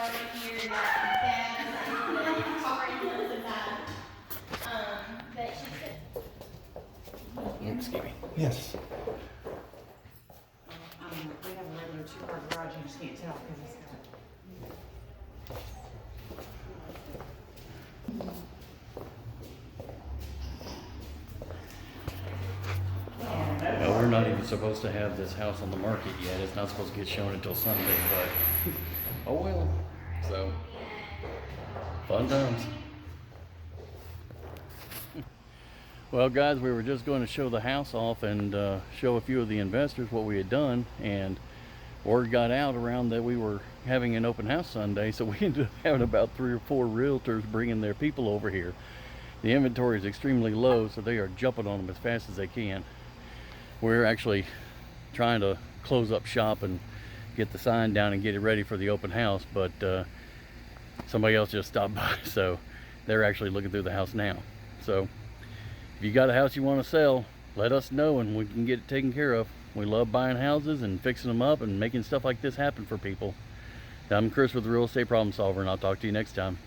already here that already knows of that. But she said, Excuse me. Yes. We have a regular two-car garage, you just can't tell because it's got. Well, we're not even supposed to have this house on the market yet. It's not supposed to get shown until Sunday, but oh well. So, fun times. Well, guys, we were just going to show the house off and show a few of the investors what we had done, and word got out around that we were having an open house Sunday, so we ended up having about 3 or 4 realtors bringing their people over here. The inventory is extremely low, so they are jumping on them as fast as they can. We're actually trying to close up shop and get the sign down and get it ready for the open house, but somebody else just stopped by, so they're actually looking through the house now. So if you got a house you want to sell, let us know and we can get it taken care of. We love buying houses and fixing them up and making stuff like this happen for people. I'm Chris with the Real Estate Problem Solver, and I'll talk to you next time.